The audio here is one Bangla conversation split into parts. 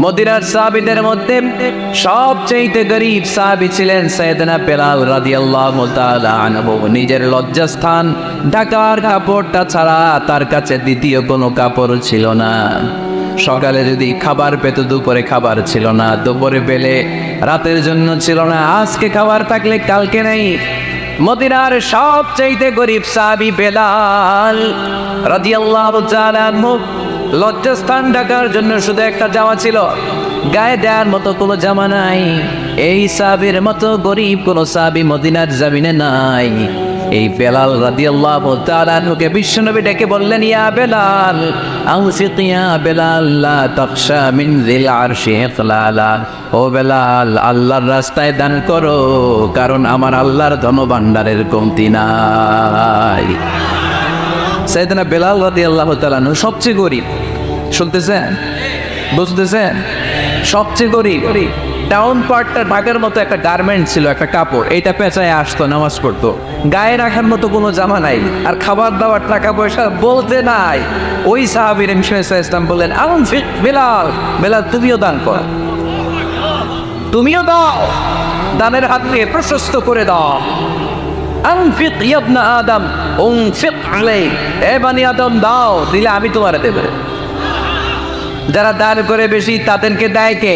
মদিনার সাহাবীদের মধ্যে সবচেয়ে গরীব সাহাবী ছিলেন সাইয়েদনা বেলাল রাদিয়াল্লাহু তাআলা আনহু। নিজের লজ্জাস্থান ঢাকার কাপড়টা ছাড়া তার কাছে দ্বিতীয় কোনো কাপড় ছিল না। সকালে যদি খাবার পেত, দুপুরে খাবার ছিল না, দুপুরে পেলে রাতের জন্য ছিল না, আজকে খাবার থাকলে কালকে নেই। মদিনার সবচেয়ে গরীব সাহাবী বেলাল রাদিয়াল্লাহু তাআলা আনহু লজ্জাস্থান ঢাকার জন্য শুধু একটা জামা ছিল, গায়ে দেওয়ার মতো কোনো জামা নাই। এই সাহাবীর মতো গরীব কোনো সাহাবী মদিনার জমিনে নাই। এই বেলাল রাদিয়াল্লাহু তাআলা আনহুকে বিশ্বনবী ডেকে বললেন, ইয়া বেলাল আনফিক ইয়া বেলাল লা তাখশা মিন যিল আরশি ইখলালা। ও বেলাল, আল্লাহর রাস্তায় দান করো, কারণ আমার আল্লাহর ধনভাণ্ডারের কমতি নাই। সাইয়েদনা বেলাল রাদিয়াল্লাহু তাআলা আনহু সবচেয়ে গরীব। শুনতেছেন? বুঝতেছেন? সবচেয়ে গরীব। ডাউন পার্টটা ঢাকার মতো একটা গার্মেন্ট ছিল, একটা কাপড়, এইটা পেঁচায় আসতো, নামাজ পড়তো। গায়ে রাখার মতো কোনো জামা নাই, আর খাবার দাবার টাকা পয়সা বলতে নাই। ওই সাহাবীর ইসলাম বললেন, আনফিক বেলাল, বেলাল তুমিও দান করো, তুমিও দাও, দানের হাত দিয়ে প্রশস্ত করে দাও। আনফিক ইয়া ইবনা আদম উনফিক আলাইক, এ বনি আদম দাও, দিলে আমি তোমারে দেব। যারা দান করে বেশি তাদেরকে দেয় কে?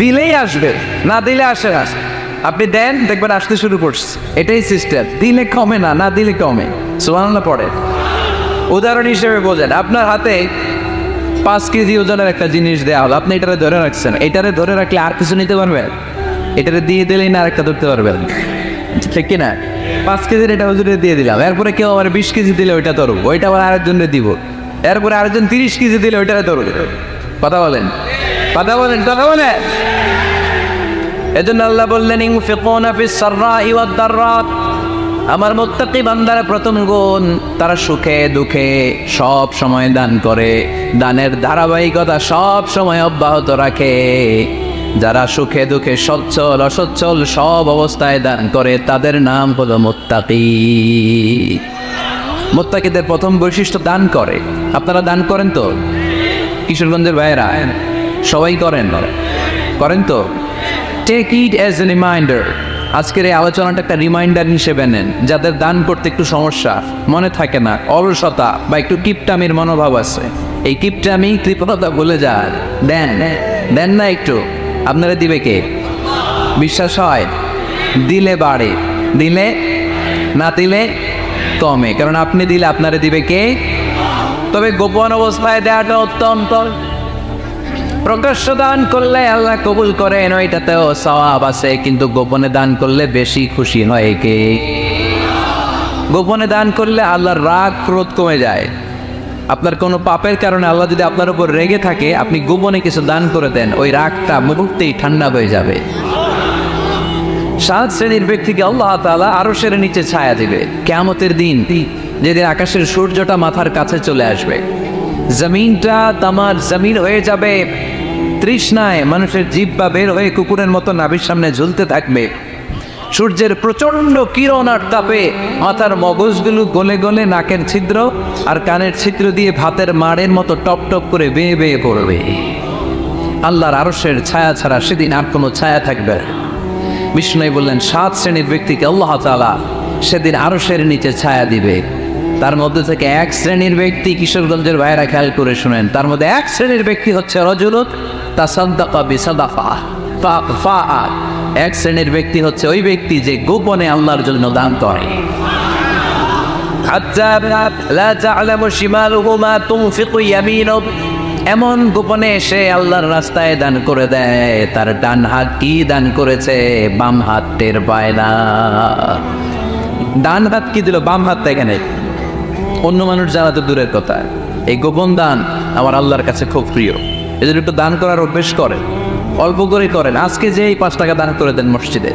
দিলেই আসবে, না দিলে আসে না। আপনি দেন, দেখবেন আসতে শুরু করছে। এটাই সিস্টেম। দিলে কমে না, না দিলে কমে। সুবহানাল্লাহ পড়ে। উদাহরণ হিসেবে বোঝেন, আপনার হাতে 5 কেজি ওজনের একটা জিনিস দেওয়া হলো, আপনি এটারে ধরে রাখছেন। এটারে ধরে রাখলে আর কিছু নিতে পারবেন? এটারে দিয়ে দিলেই না আরেকটা ধরতে পারবেন, ঠিক কিনা? 5 কেজির এটা ওজনে দিয়ে দিলাম, এরপরে কেউ আমার 20 কেজি দিলে ওইটা ধরব, ওইটা আবার আরেকজনে দিব, এরপরে আরেকজন 30 কেজি দিলে ওইটারে ধরব। কথা বলেন, কথা বলেন, কথা বলেন। এজন্য আল্লাহ বললেন, ইনফিকুনা ফিস সাররাই ওয়াদ দাররা। আমার মুত্তাকি বান্দারা প্রথম গুণ, তারা সুখে দুঃখে সব সময় দান করে, দানের ধারাবাহিকতা সব সময় অব্যাহত রাখে। যারা সুখে দুঃখে সচ্ছল অসচ্ছল সব অবস্থায় দান করে, তাদের নাম হলো মুত্তাকি। মুত্তাকিদের প্রথম বৈশিষ্ট্য দান করে। আপনারা দান করেন তো? কিশোরগঞ্জের ভাইয়েরা সবাই করেন, করেন তো? Take it as a reminder. আজকের এই আলোচনাটা একটা রিমাইন্ডার হিসেবে নেন। যাদের দান করতে একটু সমস্যা, মনে থাকে না, অলসতা বা একটু কিপটামির মনোভাব আছে, এই কিপটামি কৃপণতা ভুলে যান, দেন, দেন না একটু। আপনারা দিবে কে? বিশ্বাস হয়? দিলে বাড়ে, দিলে না দিলে কমে, কারণ আপনি দিলে আপনারে দিবে কে? তবে গোপন অবস্থায় দেওয়াটা অত্যন্ত। প্রকাশ্য দান করলে আল্লাহ কবুল করেন, ওইটাতেও সওয়াব আছে, কিন্তু গোপনে দান করলে বেশি খুশি হয় কে? গোপনে দান করলে আল্লাহর রাগ ক্রোধ কমে যায়। আপনার কোনো পাপের কারণে আল্লাহ যদি আপনার উপর রেগে থাকে, আপনি গোপনে কিছু দান করে দেন, ওই রাগটা মুহূর্তেই ঠান্ডা হয়ে যাবে। 7 শ্রেণীর ব্যক্তিকে আল্লাহ তাআলা আরশের নিচে ছায়া দিবে কিয়ামতের দিন, যেদিন আকাশের সূর্যটা মাথার কাছে চলে আসবে, জমিনটা তামার জমিন হয়ে যাবে, তৃষ্ণায় মানুষের জিহ্বা বের হয়ে কুকুরের মতো নাভির সামনে ঝুলতে থাকবে। সূর্যের প্রচন্ড কিরণ আর তাপে মাথার মগজগুলো গলে গলে নাকের ছিদ্র আর কানের ছিদ্র দিয়ে ভাতের মাড়ের মতো টপ টপ করে বেয়ে বেয়ে পড়বে। আল্লাহর আরশের ছায়া ছাড়া সেদিন আর কোনো ছায়া থাকবে না। বিষ্ণু বললেন, 7 শ্রেণীর ব্যক্তিকে আল্লাহ তাআলা সেদিন আরশের নিচে ছায়া দিবে। তার মধ্যে থেকে 1 শ্রেণীর ব্যক্তি, কিশোরগঞ্জের ভাইয়েরা খেয়াল করে শুনেন, তার মধ্যে 1 শ্রেণীর ব্যক্তি হচ্ছে রাজুলুন তাসাদ্দাকা বিসাদাকা ফাআ। 1 শ্রেণীর ব্যক্তি হচ্ছে ওই ব্যক্তি যে গোপনে আল্লাহর জন্য দান করে। হাত্তা লা তা'লামু শিমালুহু মা তুনফিকু ইয়ামিনুহু, এমন গোপনে এসে আল্লাহর রাস্তায় দান করে দেয়, তার ডান হাত কি দান করেছে বাম হাত টের পায় না। ডান হাত কি দিল, বাম হাত এখানে, অন্য মানুষ জানা তো দূরের কথা। এই গোপন দান আমার আল্লাহর কাছে খুব প্রিয়। এজন্য একটু দান করার অভ্যেস করেন, অল্প করে করেন। আজকে যে এই 5 টাকা দান করে দেন মসজিদে,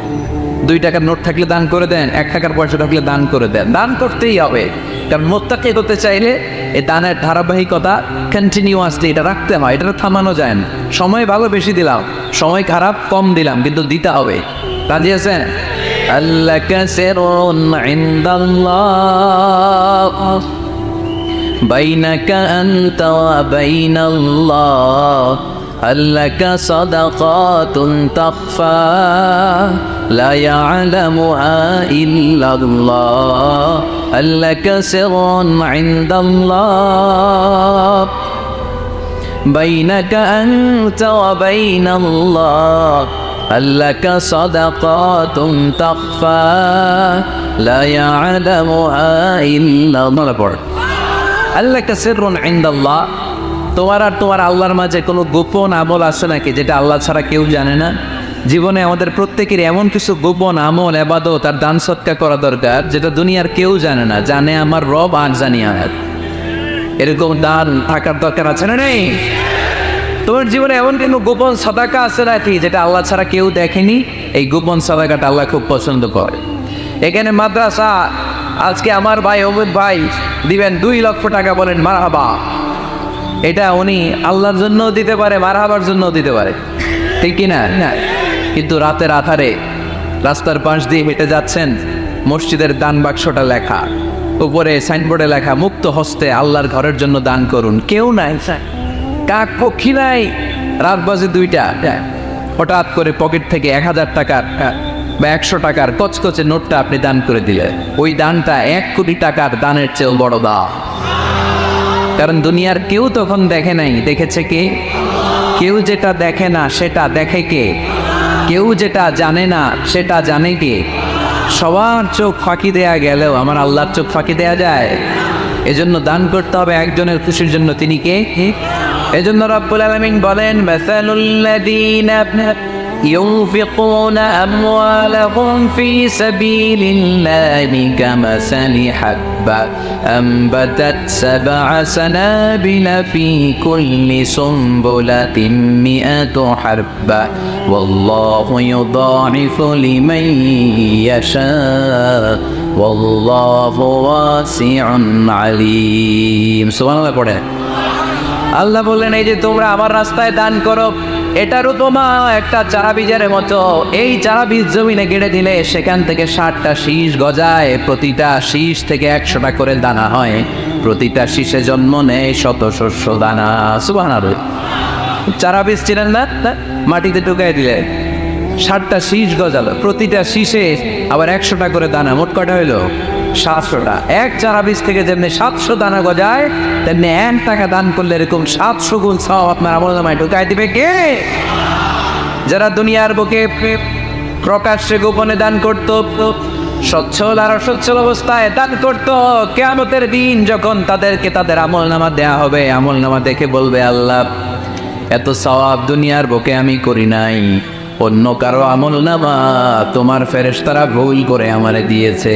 2 টাকার নোট থাকলে দান করে দেন, 1 টাকার পয়সা থাকলে দান করে দেন। দান করতেই হবে, কারণ মুত্তাকি হতে চাইলে এই দানের ধারাবাহিকতা কন্টিনিউয়াসলি এটা রাখতে হয়, এটা থামানো যায় না। সময় ভালো বেশি দিলাম, সময় খারাপ কম দিলাম, কিন্তু দিতে হবে। রাজি আছেন? আল্লাহ কাসিরুন ইনদাল্লাহ বাইনাকা আনতা ওয়া বাইনাল্লাহ আল্লাকা সাদাকাতুন তাখফা লা ইয়ালামুহা ইল্লাল্লাহ আল্লাকা সিররুন ইনদাল্লাহ বাইনাকা আনতা ওয়া বাইনাল্লাহ আল্লাকা সাদাকাতুন তাখফা লা ইয়ালামুহা ইল্লাল্লাহ। আল্লাকা সিররুন ইনদাল্লাহ, তোমার আর তোমার আল্লাহর মাঝে কোনো গোপন আমল আছে নাকি যেটা আল্লাহ ছাড়া কেউ জানে না? জীবনে আমাদের প্রত্যেকের এমন কিছু গোপন আমল, ইবাদত আর দান সদকা করা দরকার যেটা দুনিয়ার কেউ জানে না, জানে আমার রব আর জানি আমি। এরকম দান থাকার দরকার আছে না নেই? তোমার জীবনে এমন কোনো গোপন সাদাকা আছে নাকি যেটা আল্লাহ ছাড়া কেউ দেখেনি? এই গোপন সাদাকাটা আল্লাহ খুব পছন্দ করে। এখানে মাদ্রাসা আজকে আমার ভাই অমিত ভাই দিবেন 2 লক্ষ টাকা, বলেন মারহাবা। এটা উনি আল্লাহর জন্য দিতে পারে, মারহাবার জন্য দিতে পারে, ঠিক কিনা? কিন্তু রাতের আধারে রাস্তার পাশ দিয়ে হেঁটে যাচ্ছেন, মসজিদের দান বাক্সটা লেখা, উপরে সাইনবোর্ডে লেখা মুক্ত হস্তে আল্লাহর ঘরের জন্য দান করুন। কেউ নাই, কাক পক্ষী নাই। রাত বাজে 2টা, হঠাৎ করে পকেট থেকে 1000 টাকার বা 100 টাকার কচকচে নোটটা আপনি দান করে দিলেন। ওই দানটা 1 কোটি টাকার দানের চেয়েও বড় দান। কারণ দুনিয়ার কেউ তখন দেখে নাই, দেখেছে কে? কেউ যেটা দেখে না সেটা দেখে কে? কেউ যেটা জানে না সেটা জানে কে? সবার চোখ ফাঁকি দেয়া গেলেও আমার আল্লাহর চোখ ফাঁকি দেয়া যায়? এজন্য দান করতে হবে একজনের খুশির জন্য। তিনি কে? এজন্য রব্বুল আলামিন বলেন, মাসালুল্লাযীনা ينفقون أموالهم في سبيل الله كمثل حبة أنبتت 7 سنابل في كل سنبلة 100 حبة والله يضاعف لمن يشاء والله واسع عليم। সুবহানাল্লাহ পড়ে আল্লাহ বললেন, এই যে তোমরা আমার রাস্তায় দান করো, এটার উপমা একটা চারা বীজের মতো। এই চারা বীজ জমিনে গেড়ে দিলে সেখান থেকে 60টা শীষ গজায়, প্রতিটা শীষ থেকে 100টা করে দানা হয়, প্রতিটা শীষে জন্ম নেয় 100 শস্য দানা। সুবহানাল্লাহ। চারা বীজ ছিলেন না, মাটিতে ঢুকাই দিলে 60টা শীষ গজালো, প্রতিটা শীষে আবার 100টা করে দানা, মোট কটা হইলো? 700টা। এক চারা বীজ থেকে যেমনি 700 দানা গজায়, তেমনি 1 টাকা দান করলে এরকম 700 গুণ সওয়াব আপনার আমলনামায় ঢুকাই দিবে কে? যারা দুনিয়ার বুকে প্রকাশ্যে গোপনে দান করত, সচ্ছল আর অসচ্ছল অবস্থায় দান করত, কিয়ামতের দিন যখন তাদেরকে তাদের আমলনামা দেয়া হবে, আমলনামা দেখে বলবে, আল্লাহ এত সওয়াব দুনিয়ার বুকে আমি করি নাই, অন্য কারো আমলনামা তোমার ফেরেশতারা ভুল করে আমারে দিয়েছে।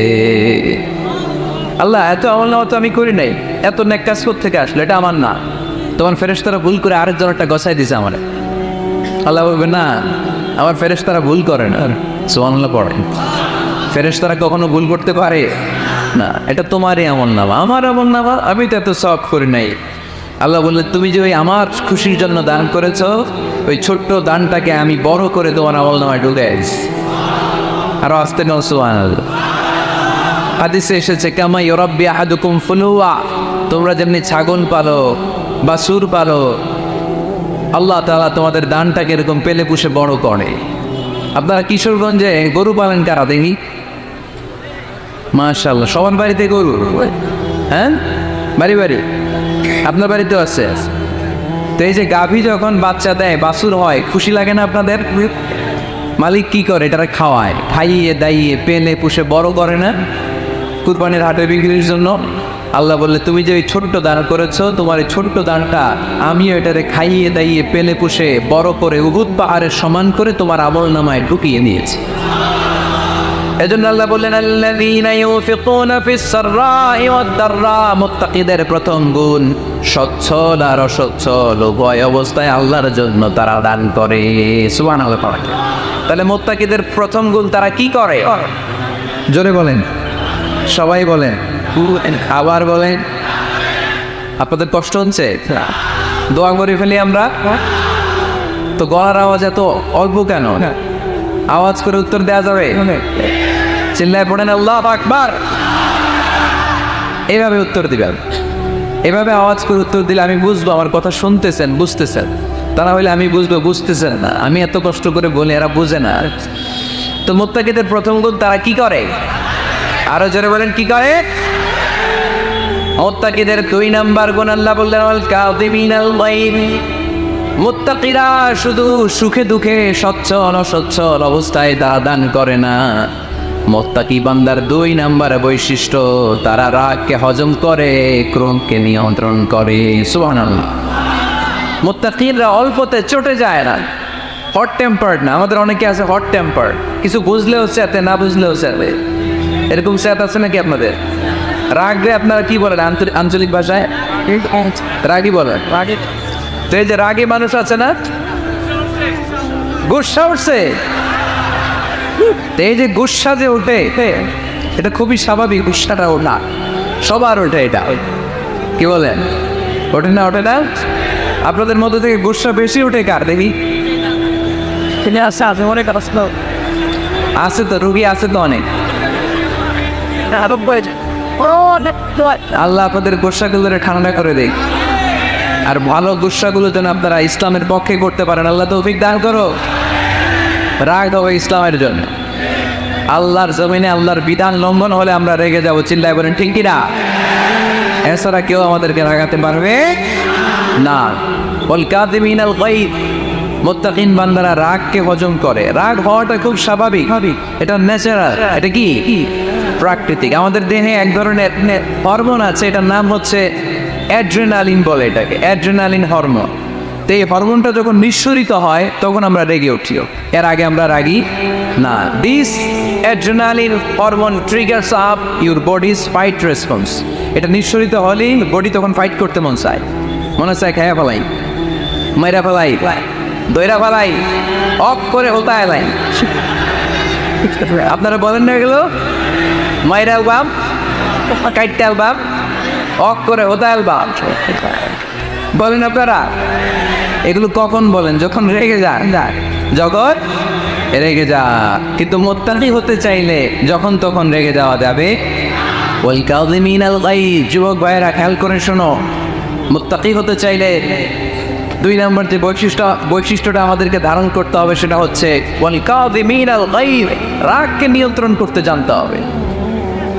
আল্লাহ এত আমলনামা তো আমি করি নাই, এত নেক কাজ থেকে আসলো, এটা আমার না, তোমার ফেরেশতারা ভুল করে আরেকজনটা গছাই দিয়েছে আমারে। আল্লাহ বলবে, না, আমার ফেরেশতারা ভুল করে না। সুবহানাল্লাহ পড়ে। ফেরেশতারা কখনো ভুল করতে পারে না, এটা তোমারই আমলনামা, আমার আমলনামা, আমি তো এত সওয়াব করি নাই। আল্লাহ বললেন, তুমি যে ওই আমার খুশির জন্য দান করেছো, ওই ছোট্ট দানটাকে আমি বড় করে তোমার আমলনামায় ঢুকাইছি। আরো আসতে নাও সুবহানাল্লাহ। হাদিসে এসেছে, কামা ইউরাব্বি আহাদুকুম ফুলুয়া, তোমরা যেমনি ছাগল পালো, বাছুর পালো, আল্লাহ তাআলা তোমাদের দানটাকে এরকম পেলে পুষে বড় করে। আপনারা কিশোরগঞ্জে গরু পালেন কারা দেখি? মাশাআল্লাহ, সবার বাড়িতে গরু? হ্যাঁ, বাড়ি বাড়ি। আপনার বাড়িতেও আছে? তো এই যে গাভী যখন বাচ্চা দেয়, বাছুর হয়, খুশি লাগে না আপনাদের? মালিক কি করে? এটারে খাওয়ায়, খাইয়ে দাইয়ে পেলে পুষে বড় করে না, কুরবানির হাটে বিক্রির জন্য। আল্লাহ বললে, তুমি যে ওই ছোট্ট দান করেছো, তোমার এই ছোট্ট দানটা আমিও এটারে খাইয়ে দাইয়ে পেলে পুষে বড় করে উহুদ পাহাড়ের সমান করে তোমার আমলনামায় ঢুকিয়ে দিয়েছি। এজন্য আল্লাহ বললেন, আল্লাযীনা ইউনফিকুনা ফিস সাররাই ওয়াদ দাররা, মুত্তাকিদের প্রথম গুণ সচ্ছল আর অসচ্ছল উভয় অবস্থায় আল্লাহর জন্য তারা দান করে। সুবহানাল্লাহ। তাহলে মুত্তাকিদের প্রথম গুণ, তারা কি করে? জোরে বলেন, সবাই বলেন, আবার বলেন। আপনাদের কষ্ট হচ্ছে? দোয়া করে ফেলি আমরা তো, গলার আওয়াজ এত অল্প কেন? আওয়াজ করে উত্তর দেওয়া যাবে? চিল্লায় পড়েন আল্লাহু আকবার, এইভাবে উত্তর দিবেন। এভাবে আওয়াজ করে উত্তর দিলে আমি বুঝবো আমার কথা শুনতেছেন, বুঝতেছেন। তা না হইলে আমি বুঝবো বুঝতেছেন না, আমি এত কষ্ট করে বলি এরা বুঝে না। তো মুত্তাকিদের প্রথম গুণ, তারা কি করে? আরো জোরে বলেন, কি করে? মুত্তাকিদের 2 নাম্বার গুণ আল্লাহ বললেন আল কাযিমিনাল গায়ব। মুত্তাকিরা শুধু সুখে দুঃখে সচ্ছল অসচ্ছল অবস্থায় দান করে না। মুত্তাকি বান্দার 2 নাম্বার বৈশিষ্ট্য, তারা রাগকে হজম করে, ক্রোধকে নিয়ন্ত্রণ করে। সুবহানাল্লাহ। মুত্তাকিরা অল্পতে চটে যায় না, হট টেম্পার্ড না। আমাদের অনেকে আছে হট টেম্পার্ড, কিছু বুঝলেও চেতে, না বুঝলেও চেতে, এরকম চেত আছে নাকি আপনাদের? রাগে আপনারা কি বলেন আঞ্চলিক ভাষায়? রাগি বলেন। তো এই যে রাগী মানুষ আছে না, গুসা উঠছে, এই যে গুসা যে ওঠে, এটা খুবই স্বাভাবিক। গুসাটা ওঠা সবার ওঠে, এটা কি বলেন? ওঠে না? ওঠে না? আপনাদের মধ্যে থেকে গুসা বেশি ওঠে কার দেখি? আছে তো, রুগী আছে তো অনেক। আল্লাহ আপনাদের গুসাগুলো ঠান্ডা করে দেয়, আর ভালো গুসাগুলো যেন আপনারা ইসলামের পক্ষে করতে পারেন। আল্লাহ তৌফিক দান করো। রাগ হবে ইসলামের জন্য। আল্লাহর জমিনে আল্লাহর বিধান লঙ্ঘন হলে আমরা রেগে যাবো, চিল্লায় বলেন ঠিক কিনা? এছাড়া কেউ আমাদেরকে রাগাতে পারবে না। ওয়াল কাযিমিনাল গায়ব। মুত্তাকিন বান্দারা রাগকে হজম করে। রাগ হওয়াটা খুব স্বাভাবিক, এটা ন্যাচারাল, এটা কি প্রাকৃতিক। আমাদের দেহে এক ধরনের হরমোন আছে, এটার নাম হচ্ছে অ্যাড্রেনালিন বলে এটাকে, অ্যাড্রেনালিন হরমোন। তো এই হরমোনটা যখন নিঃসরিত হয় তখন আমরা রেগে উঠি, এর আগে আমরা রাগি না। This adrenaline hormone triggers up your bodies fight response. এটা নিঃসরিত হলেই বডি তখন ফাইট করতে মন চায়, মনে চায় খায়া ফেলাই, মাইরা ফেলাই, দইরা ফেলাই, অফ করে হতা এলাই। আপনারা বলেন না এগুলো? মাইরা অ্যালবাম, কাইটটা অ্যালবাম, অফ করে হতা অ্যালবাম বলেন আপনারা? এগুলো কখন বলেন? যখন রেগে যান, যখন রেগে যা। কিন্তু মুত্তাকি হতে চাইলে যখন তখন রেগে যাওয়া যাবে। ওয়াল কাযিমিনাল গায়ব। যুবক ভাইয়েরা খেয়াল করে শোনো, মুত্তাকি হতে চাইলে 2 নম্বর যে বৈশিষ্ট্যটা আমাদেরকে ধারণ করতে হবে সেটা হচ্ছে ওয়াল কাযিমিনাল গায়ব। রাগকে নিয়ন্ত্রণ করতে জানতে হবে।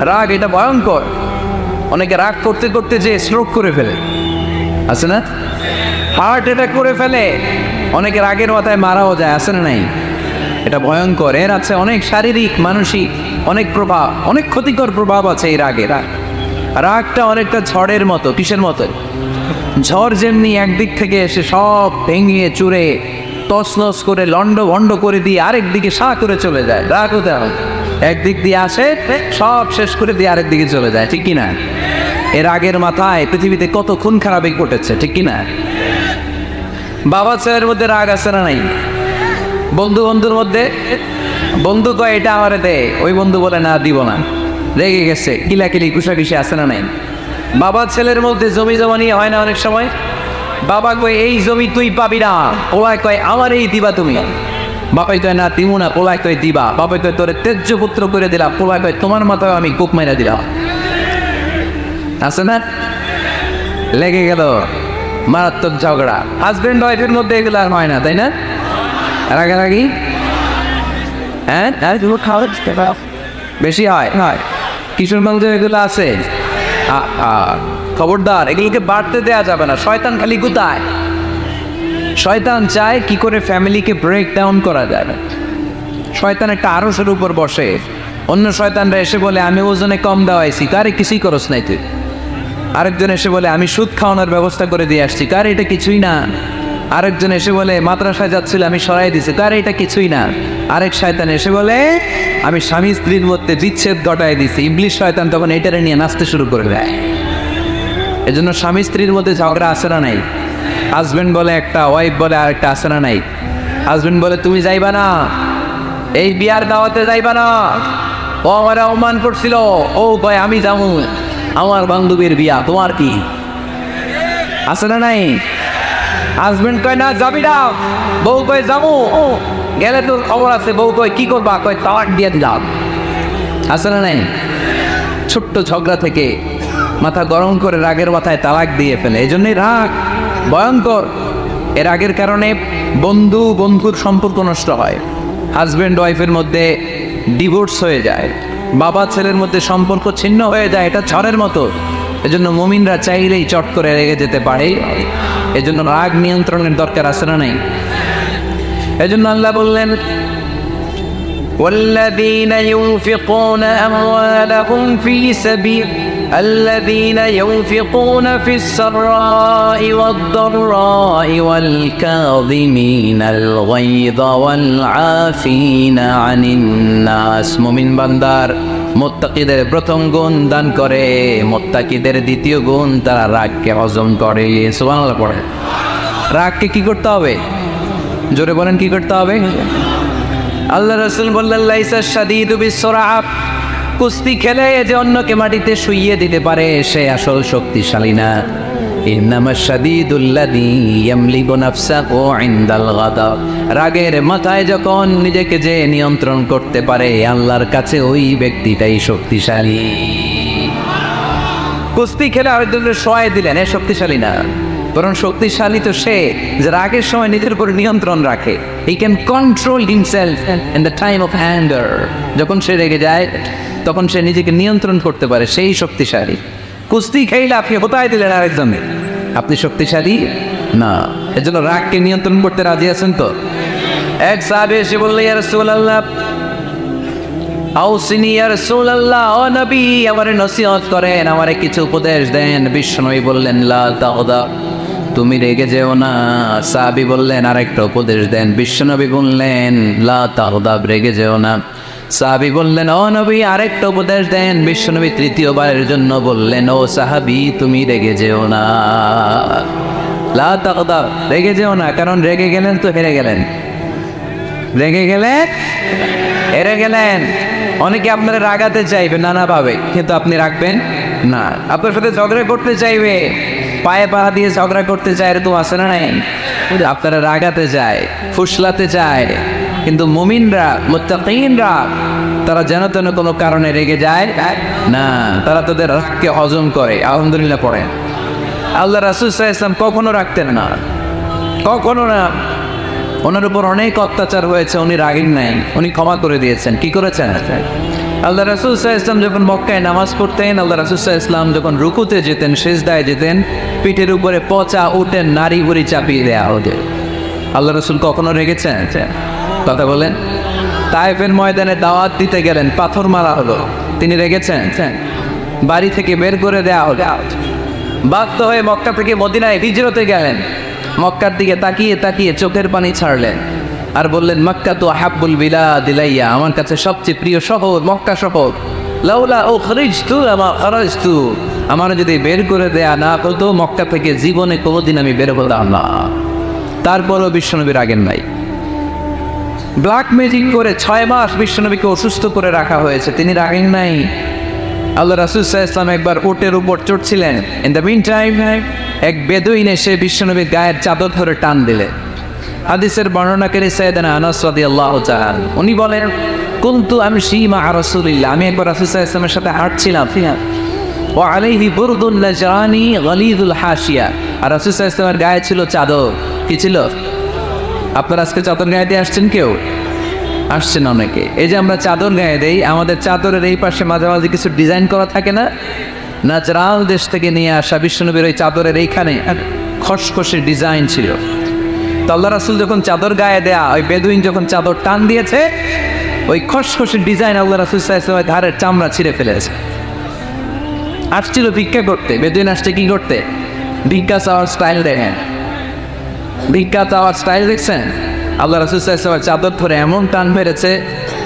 রাগ এটা ভয়ঙ্কর। অনেকে রাগ করতে করতে যে স্ট্রোক করে ফেলে, আছে না? হার্ট অ্যাটাক করে ফেলে। অনেকে রাগের মাথায় মারাও যায়, আছে না নাই? এটা ভয়ঙ্কর। এর আছে অনেক শারীরিক মানসিক অনেক প্রভাব, অনেক ক্ষতিকর প্রভাব আছে এই রাগের। রাগটা অনেকটা ঝড়ের মতো। কিসের মতো? ঝড় যেমনি একদিক থেকে এসে সব ভেঙে চুরে তছনছ করে লন্ড ভন্ড করে দিয়ে আরেক দিকে সা করে চলে যায়। রাগ হতে হবে, একদিক দিয়ে আসে সব শেষ করে দিয়ে আরেক দিকে চলে যায়, ঠিক কিনা? এর আগের মাথায় পৃথিবীতে কত খুন খারাপি ঘটেছে, ঠিক কিনা? বাবা ছেলের মধ্যে রাগ আছে না নাই? বন্ধু বন্ধুর মধ্যে, বন্ধু কয় এটা আমারে দে, ওই বন্ধু বলে না দিব না, রেগে গেছে, কিলাকিলি কুষাকুষি আছে না নাই? বাবা ছেলের মধ্যে জমি জমা নিয়ে হয় না অনেক সময়? বাবা কয় এই জমি তুই পাবি না, পোলায় কয় আমার এই দিবা তুমি। বাপাই কয় না দিমু না, পোলায় কয় দিবা। বাপাই কয় তোরে তেজ্য পুত্র করে দিলাম, পোলায় কয় তোমার মাথায় আমি কুপ মাইরা দিলাম। আছে না? লেগে গেল, মারাত্মক ঝগড়া। হাজবেন্ড ওয়াইফের মধ্যে এগুলো আর হয় না, তাই না? রাগারাগি হ্যাঁ বেশি হয়। কিশোরগঞ্জে এগুলো আছে। খবরদার, এগুলোকে বাড়তে দেওয়া যাবে না। শয়তান খালি গুতায়। শয়তান চায় কি করে ফ্যামিলিকে ব্রেক ডাউন করা যাবে। শয়তান একটা আরশের উপর বসে, অন্য শয়তানরা এসে বলে আমি ওজনে কম দেওয়াইছি, কারে কিছুই করস নাই তুই। আরেকজন এসে বলে আমি সুদ খাওয়ানোর ব্যবস্থা করে দিয়ে আসছি, কারে এটা কিছুই না। আরেকজন এসে বলে মাদ্রাসায় যাচ্ছিল আমি সরাই দিছি, কারে এটা কিছুই না। আরেক শয়তান এসে বলে আমি স্বামী স্ত্রীর মধ্যে বিচ্ছেদ ঘটায় দিছি। ইবলিশ শয়তান তখন এটারে নিয়ে নাচতে শুরু করে দেয়। এজন্য স্বামী স্ত্রীর মধ্যে ঝগড়া আছে না নাই? হাজবেন্ড বলে একটা, ওয়াইফ বলে আরেকটা, আছে না নাই? হাজবেন্ড বলে তুমি যাইবা না, এই বিয়ার দাওয়াতে যাইবা না, ও আমার অপমান করছিল। ও কয় আমি যাবো, আমার বান্ধবীর বিয়া, তোমার কি? আছে না নাই? হাজবেন্ড কয় না যাবি না, বউ কয় যাবো, গেলে তোর খবর আছে। বউ কয় কি করবা? কয় তালাক দিয়ে দিলাম। আছে না নাই? ছোট্ট ঝগড়া থেকে মাথা গরম করে রাগের মাথায় তালাক দিয়ে ফেলে। এই জন্যই রাগ ভয়ঙ্কর। এর রাগের কারণে বন্ধুর সম্পর্ক নষ্ট হয়, হাজব্যান্ড ওয়াইফের মধ্যে ডিভোর্স হয়ে যায়, বাবা ছেলের মধ্যে সম্পর্ক ছিন্ন হয়ে যায়, এটা ঝড়ের মতো। এজন্য মুমিনরা চাইলেই চট করে রেগে যেতে পারে। এজন্য রাগ নিয়ন্ত্রণের দরকার আছে না নাই? এজন্য আল্লাহ বললেন, والذين ينفقون أموالهم في سبيل الذين ينفقون في السراء والضراء والكاظمين الغيظ والعافين عن الناس। মুমিন বান্দার মুত্তাকিদের প্রথম গুণ দান করে, মুত্তাকিদের দ্বিতীয় গুণ তারা রাগকে হজম করে। সুবহানাল্লাহ পড়ে। রাগকে কি করতে হবে? জোরে বলেন, কি করতে হবে? আল্লাহ রাসূল বললেন, লাইসা শাদীদু বিসসুরআ, কুস্তি খেলে যে অন্যকে মাটিতে শুইয়ে দিতে পারে সে আসল শক্তিশালী না। ইন্নামাশ শাদীদুল্লাযী ইয়ামলিকু নাফসাহু ইনদাল গাদাব, রাগের মাথায় যখন নিজেকে যে নিয়ন্ত্রণ করতে পারে আল্লাহর কাছে ওই ব্যক্তিটাই শক্তিশালী। কুস্তি খেলে আরেকজনের সহায় দিলেন, এ শক্তিশালী না, বরং শক্তিশালী তো সে যে রাগের সময় নিজের উপর নিয়ন্ত্রণ রাখে। He can control himself in the time of anger. যখন সে রেগে যায় তখন সে নিজেকে নিয়ন্ত্রণ করতে পারে, সেই শক্তিশালী। কুস্তি খেলে আপনি হতায় দিলেন আরেকজনের, আপনি শক্তিশালী না। এজন্য রাগকে নিয়ন্ত্রণ করতে রাজি আছেন তো? এক সাহাবী এসে বলল, ইয়া রাসূলুল্লাহ, আউসিনি ইয়া রাসূলুল্লাহ, ও নবী আমারে নসিহত করেন, আমারে কিছু উপদেশ দেন। বিশ্বনবী বললেন, লা তাগদাব, তুমি রেগে যেও না। সাহাবী বললেন, আরেকটা উপদেশ দেন। বিশ্বনবী বললেন, লা তাগদাব, রেগে যেও না। সাহাবী বললেন, ও নবী আরেকটা উপদেশ দেন। বিশ্বনবী তৃতীয়বারের জন্য বললেন, ও সাহাবী তুমি রেগে যেও না, লা তাগদাব, রেগে যেও না। কারণ রেগে গেলেন তো হেরে গেলেন, রেগে গেলেন হেরে গেলেন। অনেকে আপনারা রাগাতে চাইবে নানাভাবে, কিন্তু আপনি রাখবেন না। আপনার সাথে ঝগড়া করতে চাইবে, পায়ে পা দিয়ে ঝগড়া করতে চায়, এরকম আছে না নাই? আপনারা রাগাতে চায়, ফুসলাতে চায়, কিন্তু মুমিনরা, মুত্তাকিনরা তারা যেন তেন কোনো কারণে রেগে যায় না, তারা তাদের রাগকে হজম করে। আলহামদুলিল্লাহ পড়েন। আল্লাহ রাসূল সাল্লাল্লাহু আলাইহি ওয়াসাল্লাম কখনো রাখতেন না, কখনো না। ওনার উপর অনেক অত্যাচার হয়েছে, উনি রাগেন নাই, উনি ক্ষমা করে দিয়েছেন। কি করেছেন? আল্লাহ রাসূল সাল্লাল্লাহু আলাইহি ওয়াসাল্লাম যখন মক্কায় নামাজ পড়তেন, আল্লাহ রাসূল সাল্লাল্লাহু আলাইহি ওয়াসাল্লাম যখন রুকুতে যেতেন, সিজদায় যেতেন, পিঠের উপরে পচা উটের নাড়ি ভুড়ি চাপিয়ে দেয়া হতো। আল্লাহ রাসূল কখনো রেগেছেন? কথা বলেন। তায়েফের ময়দানে দাওয়াত দিতে গেলেন, পাথর মারা হলো, তিনি রেগেছেন? বাড়ি থেকে বের করে দেয়া হলো। বাধ্য হয়ে মক্কা থেকে মদিনায় হিজরতে গেলেন। মক্কার দিকে তাকিয়ে তাকিয়ে চোখের পানি ছাড়লেন আর বললেন, মক্কা তো হাব্বুল বিলাদ ইলাইয়া, আমার কাছে সবচেয়ে প্রিয় শহর মক্কা শহর। লাউলা উখরিজতু আমা খারাজতু, আমার যদি বের করে দেয়া না হতো মক্কা থেকে জীবনে কোনোদিন আমি বের হতাম না। তারপরও বিশ্বনবী রাগেন নাই। ব্ল্যাক ম্যাজিক করে 6 মাস বিশ্বনবীকে অসুস্থ করে রাখা হয়েছে, তিনি রাগেন নাই। আল্লাহ রাসূল সাল্লাল্লাহু আলাইহি ওয়াসাল্লাম একবার উটের উপর চড়ছিলেন। ইন দ্য মিন টাইম এক বেদুইন এসে বিশ্বনবীর গায়ের চাদর ধরে টান দিলে। হাদিসের বর্ণনাকারী সাইয়েদনা আনাস রাদিয়াল্লাহু তাআলা উনি বলেন, কুনতু আমশি মা রাসূলিল্লাহ, আমি একবার রাসূল সাল্লাল্লাহু আলাইহি ওয়াসাল্লামের সাথে হাঁটছিলাম, ওয়া আলাইহি বুরদুন নাজরানি গালিযুল হাশিয়া, আর রাসূল সাল্লাল্লাহু আলাইহি ওয়াসাল্লামের গায়ে ছিল চাদর। কি ছিল? আপনারা আজকে চাদর গায়ে দিয়ে আসছেন? কেউ আসছেন? অনেকে। এই যে আমরা চাদর গায়ে দেই, আমাদের চাদরের এই পাশে মাঝে মাঝে কিছু ডিজাইন করা থাকে না? নাজরাল দেশ থেকে নিয়ে আসা বিশ্বনবীর ওই চাদরের এইখানে খসখসে ডিজাইন ছিল। তো আল্লাহ রাসূল যখন চাদর গায়ে দেয়া, ওই বেদুইন যখন চাদর টান দিয়েছে, ওই খসখসে ডিজাইন আল্লাহ রাসূল সাল্লাল্লাহু আলাইহি ওয়াসাল্লামের ঘাড়ের চামড়া ছিঁড়ে ফেলেছে। আসছিল ভিক্ষা করতে। বেদুইন আসছে কি করতে? ভিক্ষা চাওয়ার স্টাইল দেখেন, ভিক্ষা চাওয়ার স্টাইল দেখছেন? আল্লাহ রাসূল সাল্লাল্লাহু আলাইহি ওয়াসাল্লাম চাদর ধরে এমন টান মেরেছে,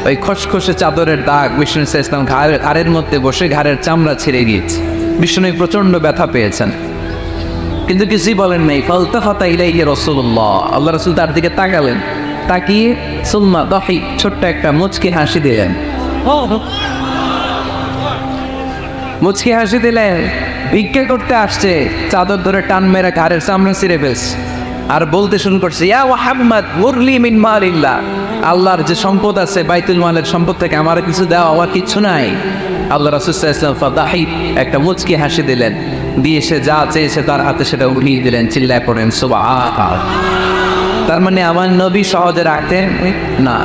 ওই খসখসে চাদরের দাগ বিষ্ণু ইসলাম ঘাড়ের মধ্যে বসে ঘাড়ের চামড়া ছিঁড়ে গিয়েছে। বিষ্ণু প্রচন্ড ব্যথা পেয়েছেন, কিন্তু কিছুই বলেন নাই। ফালতাফাতা ইলাইহি রাসূলুল্লাহ, আল্লাহ রাসূল তার দিকে তাকালেন, তাকিয়ে সুম্মা দাহি, ছোট্ট একটা মুচকি হাসি দিলেন। মুচকি হাসি দিলেন। ভিক্ষা করতে আসছে, চাদর ধরে টান মেরে ঘাড়ের চামড়া ছিঁড়ে ফেলছে, আর বলতে শুরু করছে, ইয়া মুহাম্মদ মুরলি মিন মালিল্লাহ, আল্লাহর যে সম্পদ আছে বাইতুল মালের সম্পদ থেকে আমার কিছু দেওয়া, আমার কিচ্ছু নাই। আল্লাহ রাসূল সাল্লাল্লাহু আলাইহি ওয়াসাল্লাম ফাদাহি একটা মুচকি হাসি দিলেন, দিয়ে সে যা চেয়েছে তার হাতে সেটা উঠিয়ে দিলেন। চিল্লায় পড়েন সুবহানাল্লাহ। তার মানে আমার নবী সহজে রাখতেন না।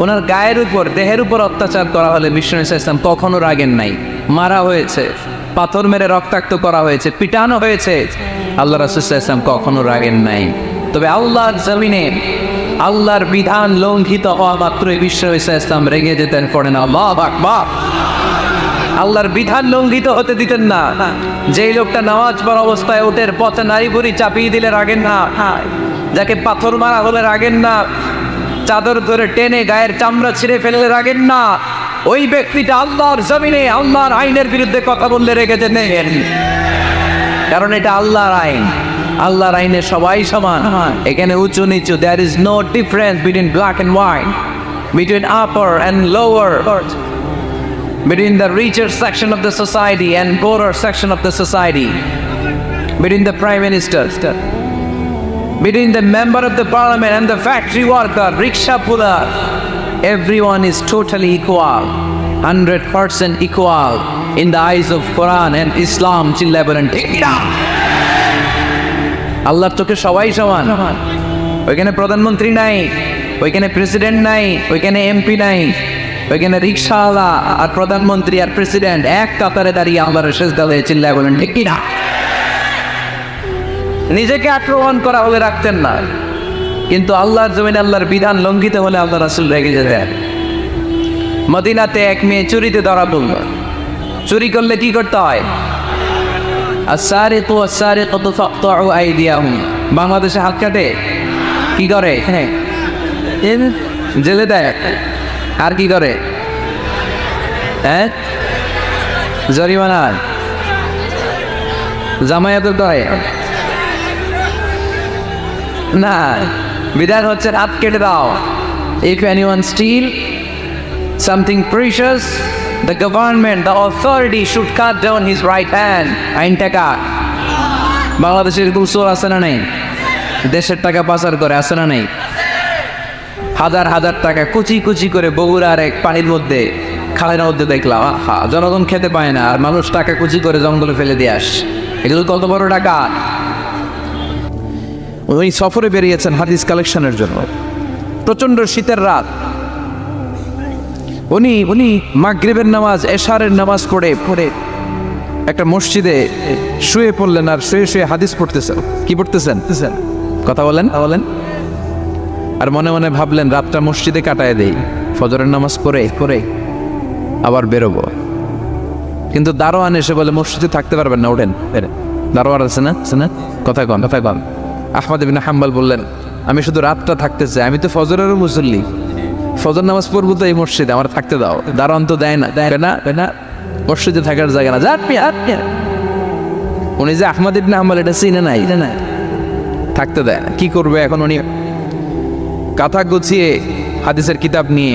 ওনার গায়ের উপর, দেহের উপর অত্যাচার করা হলে বিষ্ণু সাল্লাল্লাহু আলাইহি ওয়াসাল্লাম কখনো রাগেন নাই। মারা হয়েছে, পাথর মেরে রক্তাক্ত করা হয়েছে, পিটানো হয়েছে, আল্লাহ রাসূল সাল্লাল্লাহু আলাইহি ওয়াসাল্লাম কখনো রাগেন নাই। তবে আল্লাহর জমিনে আল্লাহর বিধান লঙ্ঘিত হওয়া মাত্রই বিষ্ণু সাল্লাল্লাহু আলাইহি ওয়াসাল্লাম রেগে যেতেন। পড়েন আল্লাহু আকবার। আল্লাহর বিধান লঙ্ঘিত হতে দিতেন না। যেই লোকটা নামাজ পড়া অবস্থায় ওঠের পথে নারী বুড়ি চাপিয়ে দিলে রাগেন না, যাকে পাথর মারা হলে রাগেন না, চাদর ধরে টেনে গায়ের চামড়া ছিঁড়ে ফেললে রাগেন না, ওই ব্যক্তিটা আল্লাহর জমিনে আল্লাহর আইনের বিরুদ্ধে কথা বললে রেগে যেতেন। কারণ এটা আল্লাহর আইন, আল্লাহর আইনে সবাই সমান। এখানে উঁচু নিচু, there is no difference between black and white, between upper and lower, between the richer section of the society and poorer section of the society, between the prime minister, between the member of the parliament and the factory worker, rickshaw puller. Everyone is totally equal, 100% equal in the eyes of Quran and Islam. Chilla bolen ঠিক না? আল্লাহর চোখে সবাই সমান। ওইখানে প্রধানমন্ত্রী নাই, ওইখানে প্রেসিডেন্ট নাই, ওইখানে এমপি নাই, ওইখানে রিক্সাওয়ালা আর প্রধানমন্ত্রী আর প্রেসিডেন্ট এক কাতারে দাঁড়িয়ে আল্লাহর সেজদা হয়ে চিল্লায় বলেন ঠিক কি না? নিজেকে আক্রমণ করা হলে রাখতেন না, কিন্তু আল্লাহর জমিনে আল্লাহর বিধান লঙ্ঘিত হলে আল্লাহ রাসূল রেগে যেতেন। মদিনাতে এক মেয়ে চুরিতে ধরা পড়ল। চুরি করলে কি করতে হয়? আস-সারিকু ওয়াস-সারিকাতু ফাকতাউ আইদিয়াহুম। বাংলাদেশে হাত কাটে, কি করে? জেলে দেয়। আর কি করে? জরিমানা, জামায়াতের দয় না, বিধান হচ্ছে হাত কেটে দাও। If anyone steal something precious, the government, the authority should cut down his right hand. আইনটা কাট। বাংলাদেশের এরকম চোর আছে না নেই? দেশের টাকা পাচার করে, আছে না নেই? হাজার হাজার টাকা কুচি কুচি করে বগুড়ার এক পানির মধ্যে, খালের মধ্যে দেখলাম। জনগণ খেতে পায় না, আর মানুষ টাকা কুচি করে জঙ্গলে ফেলে দিয়ে আস। এগুলো কত বড় টাকা! উনি সফরে বেরিয়েছেন হাদিস কালেকশনের জন্য। প্রচন্ড শীতের রাত। উনি মাগরিবের নামাজ, এশারের নামাজ পড়ে একটা মসজিদে শুয়ে পড়লেন, আর শুয়ে শুয়ে হাদিস পড়তেছেন। কি পড়তেছেন? কথা বলেন। আর মনে মনে ভাবলেন রাতটা মসজিদে কাটায় দেই, ফজরের নামাজ পড়ে আবার বেরোবো। কিন্তু দারোয়ান এসে বলে মসজিদে থাকতে পারবেন না, ওঠেন। দারোয়ান আছে না? কথা কন। আহমদ ইবনে হাম্বল বললেন আমি শুধু রাতটা থাকতে চাই, আমি তো ফজরেরও মুসল্লি, ফজর নামাজ পড়বো তো এই মসজিদে, আমার থাকতে দাও। দারোয়ান তো দেয় না, মসজিদে থাকার জায়গা না, যান। উনি যে আহমদ ইবনে হাম্বল এটা চিনে নাই, থাকতে দেয় না। কি করবে এখন? উনি কাঁথা গুছিয়ে হাদিসের কিতাব নিয়ে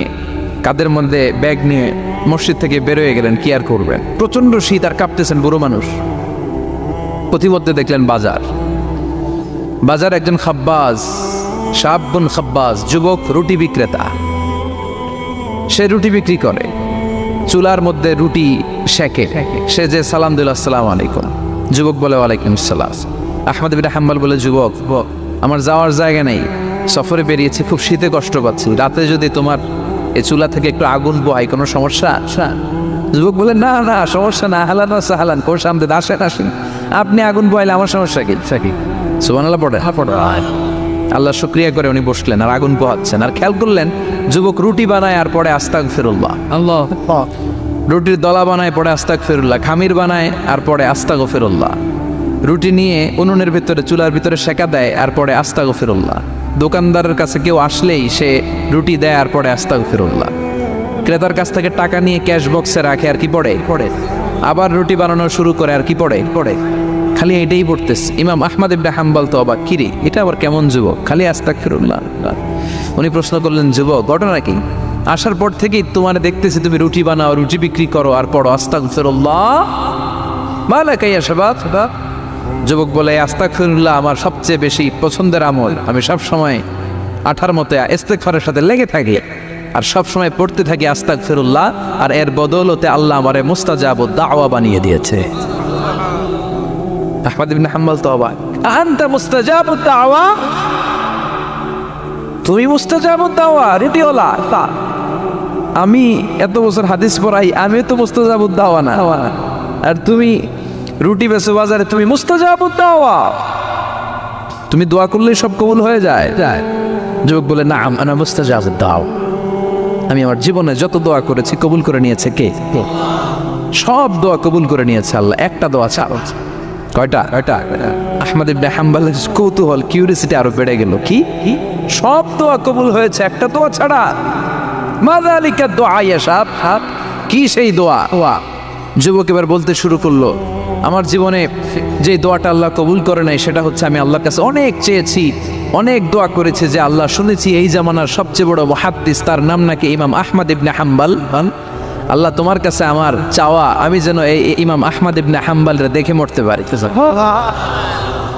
কাদের মধ্যে ব্যাগ নিয়ে মসজিদ থেকে বেরোয় গেলেন। কি আর করবেন? প্রচন্ড শীত, আর কাঁপতেছেন বুড়ো মানুষ। প্রতিমধ্যে দেখলেন বাজার একজন খাব্বাজ, শাবুন খাব্বাজ, যুবক রুটি বিক্রেতা। সে রুটি বিক্রি করে, চুলার মধ্যে রুটি সেকে। সে যে সালাম দিল আসসালামু আলাইকুম, যুবক বলে ওয়ালাইকুম আসসালাম। আহমদ ইবনে হাম্বল বলে যুবক আমার যাওয়ার জায়গা নেই, সফরে বেরিয়েছি, খুব শীতে কষ্ট পাচ্ছি, রাতে যদি তোমার এই চুলা থেকে একটু আগুন পোহাই কোনো সমস্যা? যুবক বলে না সমস্যা না, হালান সাহালান, কোর সামনে আসেন, আপনি আগুন পোহাইলে আমার সমস্যা কি? সুবহানাল্লাহ পড়ে। আল্লাহ শুকরিয়া করে উনি বসলেন আর আগুন পোহাচ্ছেন। আর খেয়াল করলেন যুবক রুটি বানায় আর পরে আস্তাগফিরুল্লাহ। আল্লাহ। রুটির দলা বানায় পরে আস্তাগফিরুল্লাহ, খামির বানায় আর পরে আস্তাগফিরুল্লাহ। রুটি নিয়ে উনুনের ভিতরে, চুলার ভিতরে সেকা দেয় আর পরে আস্তাগফিরুল্লাহ। দোকানদারের কাছে কেউ আসলেই সে রুটি দেয় আর পরে আস্তাগফিরুল্লাহ। ক্রেতার কাছ থেকে টাকা নিয়ে ক্যাশ বক্সে রাখে আর কি পড়ে, আবার রুটি বানানো শুরু করে আর কি পড়ে, খালি এটাই পড়তেছে। ইমাম আহমদ ইবনে হাম্বল তো অবাক, কিরে এটা আবার কেমন যুবক, খালি আস্তাগফিরুল্লাহ। উনি প্রশ্ন করলেন যুবক ঘটনা কি? আসার পর থেকেই তোমার দেখতেছি তুমি রুটি বানাও, রুটি বিক্রি করো আর পড়ো আস্তাগফিরুল্লাহ। মালাকা ইয়া শাবাব। যুবক বলে আস্তাগফিরুল্লাহ আমার সবচেয়ে বেশি পছন্দের আমল, আমি সব সময় আঠার মতো ইস্তেগফারের সাথে লেগে থাকি। আর সব সময় পড়তে থাকি আস্তাগফিরুল্লাহ, আর এর বদৌলতে আল্লাহ আমারে মুস্তাজাবুদ দাওয়া বানিয়ে দিয়েছে। আহমদ ইবনে হাম্বল তওবা, আনতা মুস্তাজাবুদ দাওয়া, তুমি মুস্তাজাবুদ দাওয়া রুটিওয়ালা। আমি এত বছর হাদিস পড়াই, আমি তো মুস্তাজাবুদ দাওয়া না, আর তুমি রুটি বেচো বাজারে, তুমি মুস্তাজাবুদ দাওয়া, তুমি দোয়া করলেই সব কবুল হয়ে যায়। যুবক বলে, না আনা মুস্তাজাবুদ দাওয়া, আমি আমার জীবনে যত দোয়া করেছি কবুল করে নিয়েছে কে? সব দোয়া কবুল করে নিয়েছে আল্লাহ, একটা দোয়া ছাড়া। কয়টা? আহমদ ইবনে হাম্বলের কৌতূহল, কিউরিসিটি আরো বেড়ে গেল। কি সব দোয়া কবুল হয়েছে, একটা দোয়া ছাড়া? মাযালিকা দোয়া ইয়া শাব, কি সেই দোয়া? যুবক এবার বলতে শুরু করলো, আমার জীবনে যে দোয়াটা আল্লাহ কবুল করে নাই সেটা হচ্ছে আমি আল্লাহর কাছে অনেক চেয়েছি, অনেক দোয়া করেছে যে আল্লাহ, শুনেছি এই জামানার সবচেয়ে বড় মুহাদ্দিস, তার নাম নাকি ইমাম আহমদ ইবনে হাম্বল। আল্লাহ তোমার কাছে আমার চাওয়া, আমি যেন এই ইমাম আহমদ ইবনে হাম্বলরে দেখে মরতে পারি,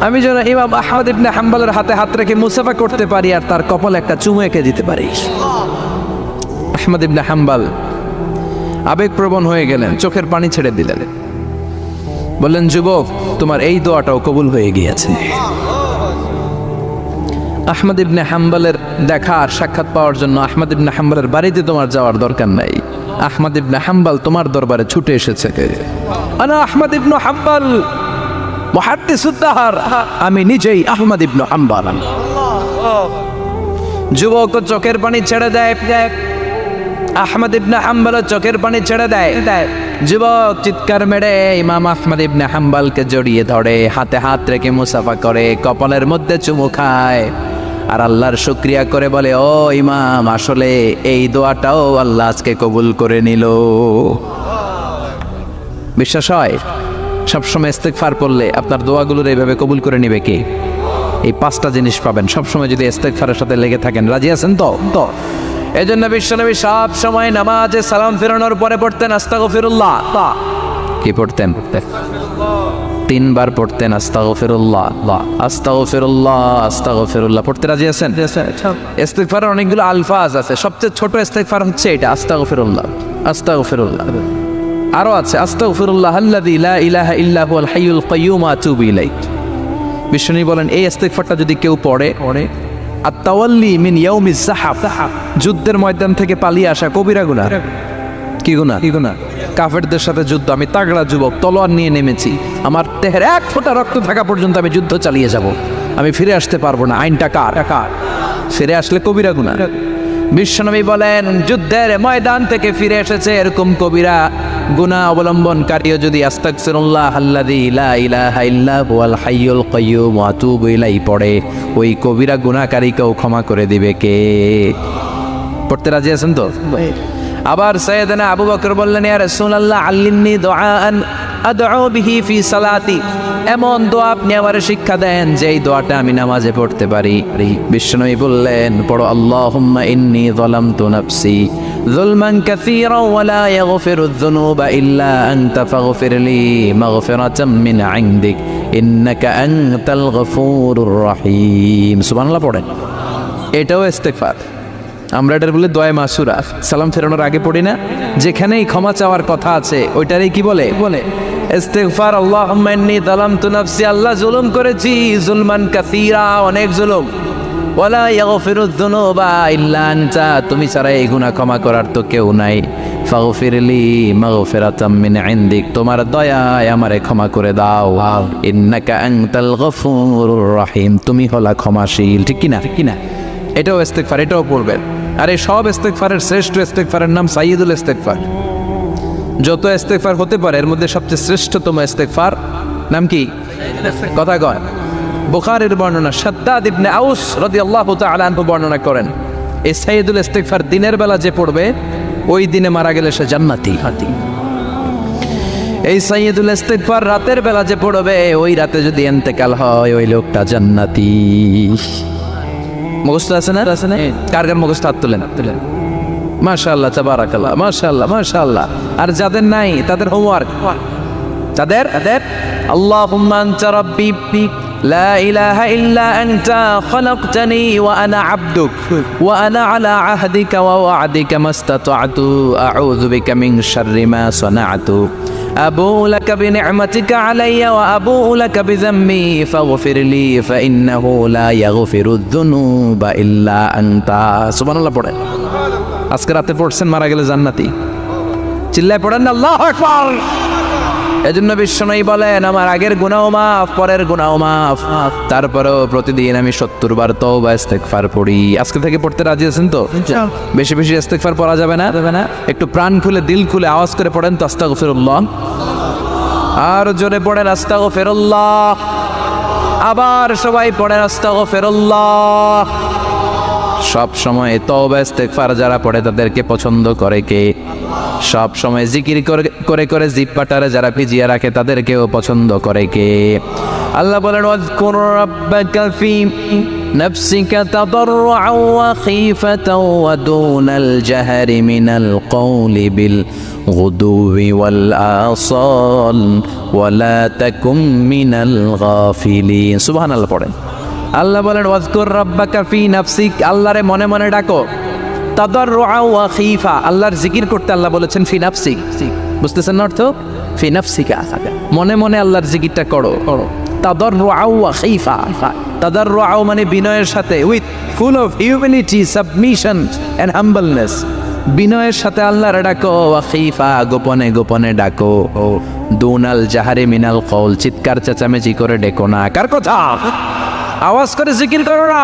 আমি যেন ইমাম আহমদ ইবনে হাম্বলের হাতে হাত রেখে মুসাফা করতে পারি আর তার কপালে একটা চুমু এঁকে দিতে পারি। আহমদ ইবনে হাম্বল আবেগপ্রবণ হয়ে গেলেন, চোখের পানি ছেড়ে দিলেন, বললেন, যুবক তোমার এই দোয়াটাও কবুল হয়ে গিয়েছে। আহমদ ইবনে হাম্বলের দেখা আর সাক্ষাৎ পাওয়ার জন্য আহমদ ইবনে হাম্বলের বাড়িতে তোমার যাওয়ার দরকার নাই, আহমদ ইবনে হাম্বল তোমার দরবারে ছুটে এসেছে। আনা আহমদ ইবনে হাম্বল মুহাদ্দিসুদ দাহর, আমি নিজেই আহমদ ইবনে হাম্বল। যুবক চোখের পানি ছেড়ে দেয়, আহমদ ইবনে হাম্বল চোখের পানি ছেড়ে দেয়। যুবক চিৎকার মেরে ইমাম আহমদ ইবনে হাম্বলকে জড়িয়ে ধরে, হাতে হাত রেখে মুসাফা করে, কপালের মধ্যে চুমু খায় আর আল্লাহর শুকরিয়া করে বলে, ও ইমাম, আসলে এই দোয়াটাও আল্লাহ আজকে কবুল করে নিল। বিশ্বাস হয়? সবসময় ইস্তেগফার করলে আপনার দোয়াগুলোর এইভাবে কবুল করে নিবে কে? এই 5টা জিনিস পাবেন সবসময় যদি ইস্তেগফারের সাথে লেগে থাকেন। রাজি আছেন তো? এই জন্য বিশ্বনবী সব সময় নামাজে সালাম ফেরানোর পরে পড়তেন আস্তাগফিরুল্লাহ। কি পড়তেন? 3 বার পড়তেন আস্তাগফিরুল্লাহ, আস্তাগফিরুল্লাহ, আস্তাগফিরুল্লাহ। পড়তে রাজি আছেন? ইস্তেগফারের অনেকগুলো আলফাজ আছে, সবচেয়ে ছোট ইস্তেগফার হচ্ছে এটা, আস্তাগফিরুল্লাহ, আস্তাগফিরুল্লাহ। আরো আছে আস্তাগফিরুল্লাহ আল্লাযী লা ইলাহা ইল্লা হুয়াল হাইয়ুল কাইয়্যুম ওয়া আতুবু ইলাইহি। বিশ্বনবী বলেন, এই ইস্তেগফারটা যদি কেউ পড়ে, আত-তাওয়াল্লি মিন ইয়াউমিজ যাহাফ, যুদ্ধের ময়দান থেকে পালিয়ে আসা কবিরা গুনাহ। কি গুনাহ? কাফেরদের সাথে যুদ্ধ, আমি তাগড়া যুবক, তলোয়ার নিয়ে নেমেছি, আমার দেহের 1 ফোঁটা রক্ত থাকা পর্যন্ত আমি যুদ্ধ চালিয়ে যাব, আমি ফিরে আসতে পারবো না, আইনটা কার? ফিরে আসলে কবিরা গুনাহ। বিশ্বনবী বলেন, যুদ্ধের ময়দান থেকে ফিরে এসেছে এরকম কবিরা গুনাহ অবলম্বনকারীও যদি আস্তাগফিরুল্লাহ আল্লাযী লা ইলাহা ইল্লা হুয়াল হাইয়ুল কাইয়্যুম ওয়া আতুবু ইলাইহি পড়ে, ওই কবিরা গুনাহকারীকেও ক্ষমা করে দিবে কে? পড়তে রাজি আছেন তো? আবার সাইয়েদনা আবু বকর বললেন, ইয়া রাসূলুল্লাহ আল্লিমনি দুআআন আদউ বিহি ফি সালাতি, এমন দোয়া আপনি আমারে শিক্ষা দেন যে এই দোয়াটা আমি নামাজে পড়তে পারি। বিশ্বনবী বললেন, পড়ো, আল্লাহুম্মা ইন্নী যালামতু নাফসি যুলমান কাসীরা ওয়া লা ইয়াগফিরুয যুনুবা ইল্লা আনতা ফাগফিরলি মাগফিরাতাম মিন ইনদিক ইন্নাকা আনতাল গফুরুর রহিম। সুবহানাল্লাহ পড়েন, এটাও ইস্তেগফার। আমরা এটার বলে দোয়া মাসুরা, সালাম ফেরানোর আগে পড়ি না? যেখানেই ক্ষমা চাওয়ার কথা আছে ওইটারই কি বলে? ইস্তেগফার। আল্লাহুম্মা ইন্নী যালামতু নাফসি, আল্লাহ জুলুম করেছি, যুলমান কাসীরা, অনেক জুলুম, ওয়ালা ইয়াগফিরুয যুনুবা ইল্লা আনতা, তুমি ছাড়া এই গুনাহ ক্ষমা করার তো কেউ নাই, ফাগফিরলি মাগফিরাতাম মিন ইনদিক, তোমার দয়ায় আমারে ক্ষমা করে দাও, ইন্নাকা আনতাল গফুরুর রহিম, তুমি হলা ক্ষমাশীল। ঠিক কি না? এটাও ইস্তেগফার, এটাও পড়বেন। আর এই সব ইস্তেগফারের শ্রেষ্ঠ ইস্তেগফারের নাম সাইয়্যিদুল ইস্তেগফার। যত ইস্তেগফার হতে পারে এর মধ্যে সবচেয়ে শ্রেষ্ঠতম ইস্তেগফার নাম কি? কথা কয়। বুখারীর বর্ণনা, শাদ্দাদ ইবনে আউস রাদিয়াল্লাহু তাআলা আনহু বর্ণনা করেন, এই সাইয়্যিদুল ইস্তেগফার দিনের বেলা যে পড়বে ওই দিনে মারা গেলে সে জান্নাতি। এই সাইয়্যিদুল ইস্তেগফার রাতের বেলা যে পড়বে ওই রাতে যদি ইন্তেকাল হয় ওই লোকটা জান্নাতি। মুখস্থ আছে না? কার মুখস্থ? হাত তুলেন। মাশাআল্লাহ, তাবারাকাল্লাহ, মাশাআল্লাহ। আর যাদের নাই তাদের হোমওয়ার্ক, তাদের আল্লাহুম্মা আনতা রাব্বি لا إله إلا أنت خلقتني وأنا عبدك وأنا على عهدك ووعدك ما استطعت أعوذ بك من شر ما صنعت أبوء لك بنعمتك علي وأبوء لك بذنبي فاغفر لي فإنه لا يغفر الذنوب إلا أنت سبحان الله পড়েন আজকে রাতে পড়ছেন মারা গেলে জান্নাতি চিল্লায় পড়েন আল্লাহু আকবার এজন্য বিশ্বনবী বলেন আমার আগের গুনাহ মাফ পরের গুনাহ মাফ তারপরেও প্রতিদিন আমি 70 বার তওবা ইস্তেগফার পড়ি আজকে থেকে পড়তে রাজি আছেন তো বেশি বেশি ইস্তেগফার পড়া যাবে না একটু প্রাণ খুলে দিল খুলে আওয়াজ করে পড়েন তো আস্তাগফিরুল্লাহ আর জোরে পড়েন আস্তাগফিরুল্লাহ আবার সবাই পড়েন আস্তাগফিরুল্লাহ সব সময় তওবা ইস্তেগফার যারা পড়ে তাদেরকে পছন্দ করে কে সব সময় জিকির করে করে জিহ্বাটারে যারা ভিজিয়ে রাখে তাদেরকেও পছন্দ করে কে আল্লাহ বলেন ওয়াজকুর রাব্বাকা ফি নাফসিকা তাদাররুআন ওয়া খীফাতান ওয়া দুনাল জাহরি মিনাল কওলি বিল গুদুবি ওয়াল আসাল ওয়া লা তাকুম মিনাল গাফিলিন সুবহানাল্লাহ পড়েন আল্লাহ বলেন ওয়াজকুর রাব্বাকা ফি নাফসিক আল্লাহরে মনে মনে ডাকো তাদাররুআ ওয়া খীফা আল্লাহর জিকির করতে আল্লাহ বলেছেন ফি নাফসিক বুঝতেছেন না অর্থ ফি নাফসিকা মনে মনে আল্লাহর জিকিরটা করো তাদাররুআ ওয়া খীফা তাদাররুআ মানে বিনয়ের সাথে with full of humanity submission and humbleness বিনয়ের সাথে আল্লাহর ডাকো ওয়া খীফা গোপনে গোপনে ডাকো দুনাল জাহারি মিনাল কওল চিৎকার চেঁচামেচি করে ডেকো না কার কথা আওয়াজ করে জিকির করো না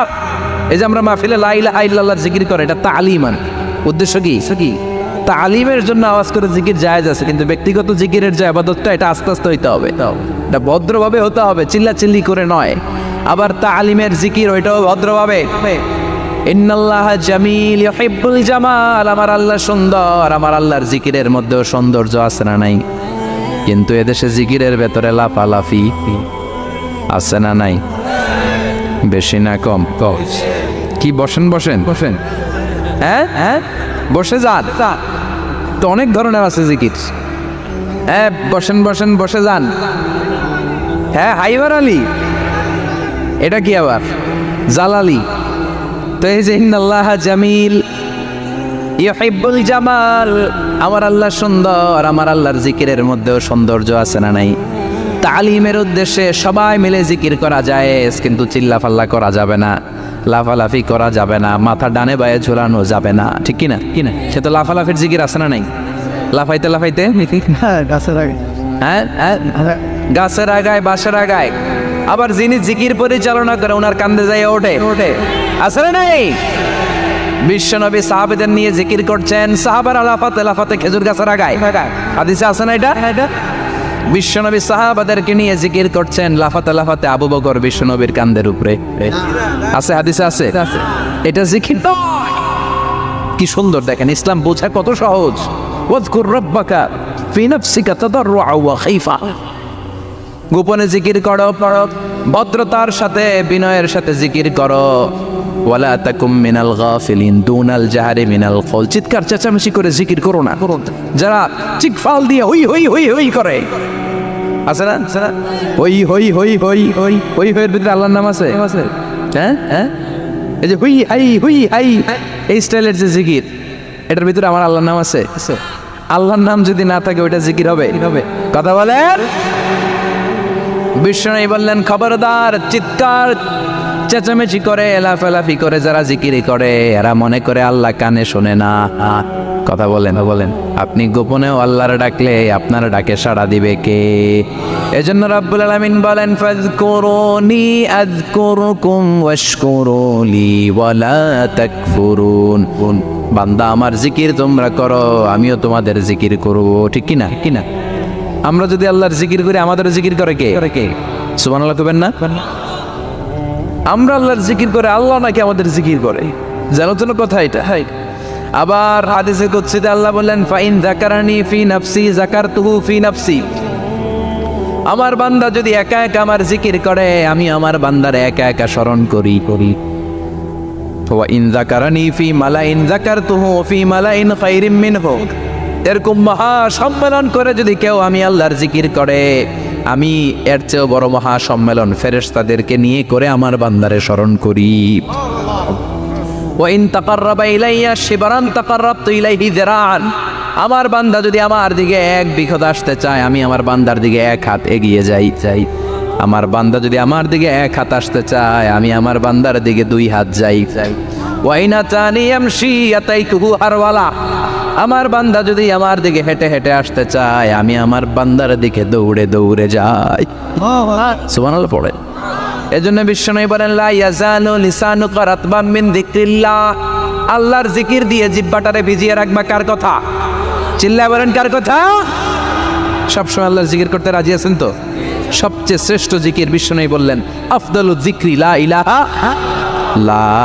এই যে আমরা মাহফিলে লা ইলাহা ইল্লাল্লাহর জিকির করে এটা তালিমান উদ্দেশ্য কি তালিমের জন্য আওয়াজ করে জিকির জায়েজ আছে কিন্তু ব্যক্তিগত জিকিরের যে ইবাদতটা এটা আস্তে আস্তে হইতে হবে এটা ভদ্রভাবে হতে হবে চিল্লাচিল্লি করে নয় আবার তালিমের জিকির ওইটাও ভদ্রভাবে ইন্নাল্লাহা জামিল ইউহিব্বুল জামাল আমার আল্লাহ সুন্দর আমার আল্লাহর জিকিরের মধ্যেও সৌন্দর্য আছে না নাই কিন্তু এদেশে জিকিরের ভেতরে লাফালাফি আছে না নাই বেশি না কম কি বসেন হ্যাঁ বসে যান তো অনেক ধরনের আছে জিকির হ্যাঁ বসেন বসে যান হ্যাঁ হাইবার আলী এটা কি আবার জালালি তো এই যে ইন্নাল্লাহা জামিল ইউহিব্বুল জামাল আমার আল্লাহ সুন্দর আমার আল্লাহর জিকিরের মধ্যেও সৌন্দর্য আছে না নাই তালিমের উদ্দেশ্যে সবাই মিলে জিকির করা যায় কিন্তু চিল্লাফাল্লা করা যাবে না লাফালাফি করা যাবে না মাথা ডানে বায়ে ঝোলানো যাবে না ঠিক কিনা সে তো লাফালাফির জিকির আছে না নাই লাফাইতে হ্যাঁ গাছের আগায় বাঁশের আগায় আবার যিনি জিকির পরিচালনা করে ওনার কান্দে যায় ওঠে আছে না নাই বিশ্বনবী সাহাবাদের নিয়ে জিকির করছেন সাহাবারা লাফাতে খেজুর গাছের আগায় হাদিসে আছে না এটা বিশ্বনবী সাহাবাদেরকে নিয়ে জিকির করছেন লাফাতে আবু বকর বিশ্বনবীর কান্দের উপরে আছে হাদিসে আছে এটা জিকির নয় কি সুন্দর দেখেন ইসলাম বোঝা কত সহজ ওয়াজকুর রাব্বাকা ফি নাফসিকা তাদাররুআ ওয়া খীফা গোপনে জিকির করো ভদ্রতার সাথে বিনয়ের সাথে জিকির করো ওয়ালা তাকুম মিনাল গাফিলিন দুনাল জাহারি মিনাল কওল চিৎকার চেঁচামেচি করে জিকির করো না যারা চিকফাল দিয়ে হই হই হই হই করে আছে না হই হই হই হই হই হই হইয়ের ভিতরে আল্লাহর নাম আছে হ্যাঁ এই যে হুই হাই এই স্টাইলের যে জিকির এটার ভিতরে আমার আল্লাহর নাম আছে আল্লাহর নাম যদি না থাকে ওইটা জিকির হবে কথা বলেন বিষ্ণু বললেন খবরদার চিৎকার চেঁচামেচি করে লাফালাফি করে যারা জিকিরি করে এরা মনে করে আল্লাহ কানে শোনে না কথা বলেন আপনি গোপনেও আল্লাহর ডাকলে আপনার ডাকে সাড়া দিবে কে এজন্য রাব্বুল আলামিন বলেন ফাযকুরুনি আযকুরুকুম ওয়াশকুরুলি ওয়ালা তাকফুরুন বান্দা আমার জিকির তোমরা করো আমিও তোমাদের জিকির করব ঠিক কি না আমরা যদি আল্লাহর জিকির করি আমাদের জিকির করে কে সুবহানাল্লাহ কইবেন না আমরা আল্লাহর জিকির করে আল্লাহ নাকি আমাদের জিকির করে জানো তো কথা এটা আবার হাদিসে কুদসিতে আল্লাহ বললেন ফাইন যাকারানি ফি নাফসি যাকারতুহু ফি নাফসি আমার বান্দা যদি একা একা আমার জিকির করে আমি আমার বান্দারে একা একা স্মরণ করি ওয়া ইন যাকারানি ফি মালাইন যাকারতুহু ফি মালাইন খায়রিম মিনহু এরকম মহা সম্মেলন করে যদি কেউ আমি আল্লাহর জিকির করে আমি এর চেয়েও বড় মহা সম্মেলন ফেরেশতাদেরকে নিয়ে করে আমার বান্দারে স্মরণ করি। ওয়াইন তাকাররাবা ইলাইয়া শিবরান তাকাররাবতু ইলাইহি যিরাআন, আমার বান্দা যদি আমার দিকে এক বিঘত আসতে চায়, আমি আমার বান্দার দিকে এক হাত এগিয়ে যাই। আমার বান্দা যদি আমার দিকে এক হাত আসতে চায়, আমি আমার বান্দার দিকে দুই হাত যাই। ওয়াইন আতানি ইয়ামশি আতাইতুহু হারওয়ালা, আমার বান্দা যদি আমার দিকে হেঁটে হেঁটে আসতে চায়, আমি আমার বান্দার দিকে দৌড়ে দৌড়ে যাই। সুবহানাল্লাহ পড়ে। এজন্য বিশ্বনবী বলেন লা ইয়াজালু লিসানুকা রাতবাম মিন যিকরিল্লাহ, আল্লাহর জিকির দিয়ে জিহ্বাটারে ভিজিয়ে রাখবা। কার কথা? চিল্লায় বলেন কার কথা? সবসময় আল্লাহর জিকির করতে রাজি আছেন তো? সবচেয়ে শ্রেষ্ঠ জিকির বিশ্বনবী বললেন আফদালু যিকরি লা ইলাহা লা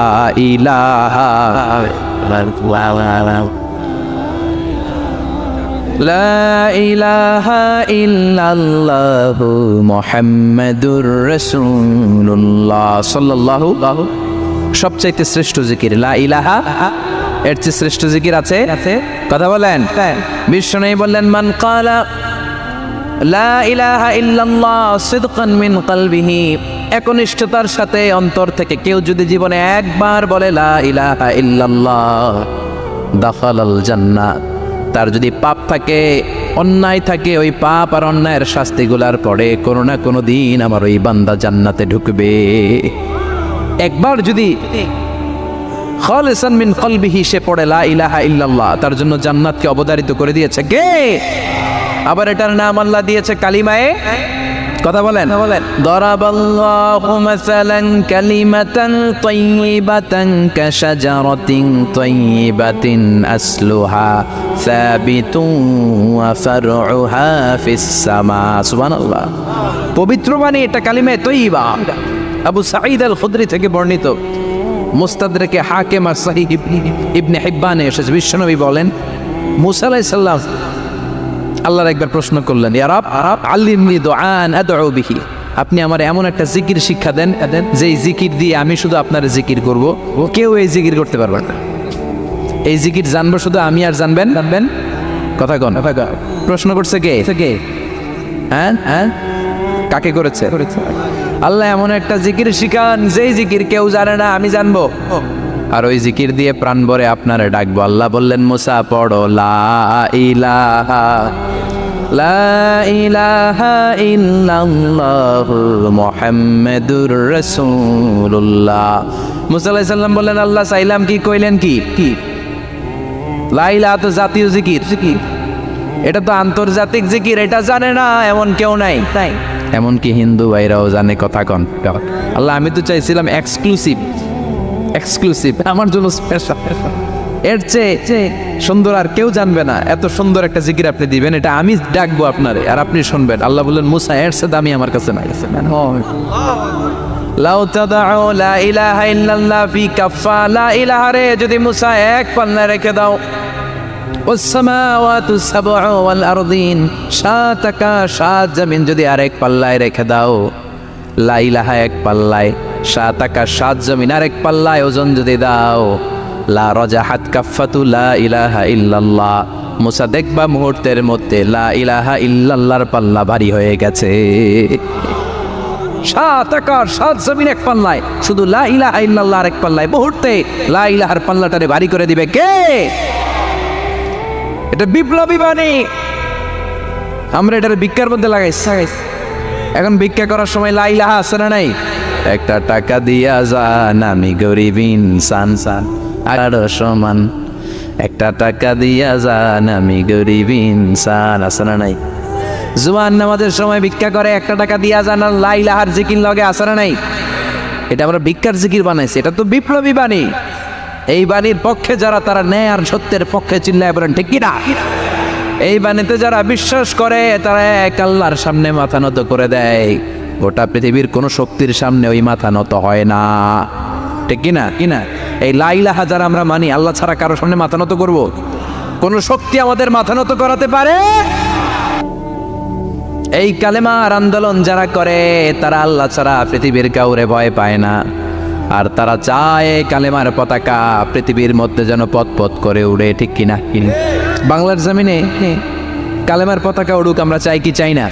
ইলাহা ইল্লাল্লাহু মুহাম্মাদুর রাসূলুল্লাহ সাল্লাল্লাহু। সবচাইতে শ্রেষ্ঠ জিকির লা ইলাহা, এর চেয়ে শ্রেষ্ঠ জিকির আছে? কথা বলেন। বিশ্বনবী বললেন মান ক্বালা লা ইলাহা ইল্লাল্লাহ সিদকান মিন কলবিহি, একনিষ্ঠতার সাথে অন্তর থেকে কেউ যদি জীবনে একবার বলে লা ইলাহা ইল্লাল্লাহ দাখালাল জান্নাত, তার যদি পাপ থাকে, অন্যায় থাকে, ওই পাপ আর অন্যায়ের শাস্তিগুলার পরে কোনো না কোনো দিন আমার ওই বান্দা জান্নাতে ঢুকবে। একবার যদি খালিসান মিন কলবিহি সে পড়ে লা ইলাহা ইল্লাল্লাহ, তার জন্য জান্নাতকে অবধারিত করে দিয়েছে কে? আবার এটার নাম আল্লাহ দিয়েছে কালিমায়ে, কথা বলেন। দারাবাল্লাহু মাসালান কালিমাতান তাইয়িবাতান কাশাজারাতিন তাইয়িবাতিন আসলুহা সাবিতুন ওয়া ফারউহা ফিস সামা। সুবহানাল্লাহ। পবিত্র বাণী এটা কালিমায়ে তাইয়িবা। আবু সাঈদ আল খুদরি থেকে বর্ণিত, মুস্তাদরাকে হাকিম আর সহিহ ইবনে হিব্বানে এসেছে, বিশ্বনবী বলেন মুসা আলাইহিস সালাম আল্লাহর একবার প্রশ্ন করলেন, ইয়া রাব আল্লিমনি দুআন আদউ বিহি, আপনি আমার এমন একটা জিকির শিক্ষা দেন যেই জিকির দিয়ে আমি শুধু আপনার জিকির করব, কেউ এই জিকির করতে পারবে না। এই জিকির জানবো শুধু আমি আর জানবেন। কথা কন। প্রশ্ন করছে কে? হ্যাঁ কাকে করেছে? আল্লাহ এমন একটা জিকির শিখান যেই জিকির কেউ জানে না, আমি জানবো, আর ওই জিকির দিয়ে প্রাণ ভরে আপনারে ডাকবো। আল্লাহ বললেন মুসা পড়ো লা ইলাহা ইল্লাল্লাহু মুহাম্মাদুর রাসূলুল্লাহ। মুসা আলাইহিস সালাম বললেন আল্লাহ চাইলাম কি, কইলেন কি? লা ইলাহা তো জাতীয় জিকির, এটা তো আন্তর্জাতিক জিকির, এটা জানে না এমন কেউ নাই। এমনকি হিন্দু ভাইরাও জানে। কথা কন। আল্লাহ আমি তো চাইছিলাম এক্সক্লুসিভ আমার জন্য স্পেশাল, এর চেয়ে সুন্দর আর কেউ জানবে না, এত সুন্দর একটা জিকির আপনি দিবেন, এটা আমি ডাকবো আপনারে আর আপনি শুনবেন। আল্লাহ বললেন মুসা এর চেয়ে দামি আমার কাছে নাই। লাউ তাদাউ লা ইলাহা ইল্লাল্লাহ ফি কাফা, লা ইলাহা রে যদি মুসা এক পাল্লায় রেখে দাও, ওয়াস সামাওয়াতু সাবউ ওয়াল আরদিন, সাত আকাশ সাত জমিন যদি আরেক পাল্লায় রেখে দাও, লা ইলাহা এক পাল্লায়, সাত আকাশ সাত জমিন আরেক পাল্লায় ওজন যদি দাও, লা রাজাহাত কাফাতু লা ইলাহা ইল্লাল্লাহ, মুসা দেখবা মুহূর্তের মধ্যে লা ইলাহা ইল্লাল্লাহর পাল্লা ভারী হয়ে গেছে। সাত আকাশ সাত জমিন এক পাল্লায়, শুধু লা ইলাহা ইল্লাল্লাহ আরেক পাল্লায়, মুহূর্তে লা ইলাহার পাল্লাটারে ভারী করে দিবে কে? এটা বিপ্লবী বাণী। আমরা এটার ভিক্ষার মধ্যে লাগাইছি। এখন ভিক্ষা করার সময় লা ইলাহা আছে না নাই? একটা টাকা দিয়া যান আমি গরিব ইনসান আর সমান, একটা টাকা দিয়া যান আমি গরিব ইনসান, আছে না নাই? জুমার নামাজের সময় ভিক্ষা করে একটা টাকা দিয়া যান আর লা ইলাহার জিকির লগে, আছে না নাই? এটা আমরা ভিক্ষার জিকির বানাইছি, এটা তো বিপ্লবী বাণী। এই বাণীর পক্ষে যারা, তারা ন্যায় আর সত্যের পক্ষে চিল্লায় বলেন ঠিক কিনা? এই বাণীতে যারা বিশ্বাস করে তারা এক আল্লাহর সামনে মাথা নত করে দেয়, গোটা পৃথিবীর কোন শক্তির সামনে ওই মাথা নত হয় না, ঠিক কিনা? এই লা ইলাহা যারা আমরা মানি, আল্লাহ ছাড়া কারো সামনে মাথা নত করব? কোন শক্তি আমাদের মাথা নত করাতে পারে? এই কালেমার আন্দোলন যারা করে তারা আল্লাহ ছাড়া পৃথিবীর কাউরে ভয় পায় না, আর তারা চায় কালেমার পতাকা পৃথিবীর মধ্যে যেন পথ করে উড়ে, ঠিক কিনা? বাংলার জমিনে কালেমার পতাকা উড়ুক, আমরা চাই কি চাই না?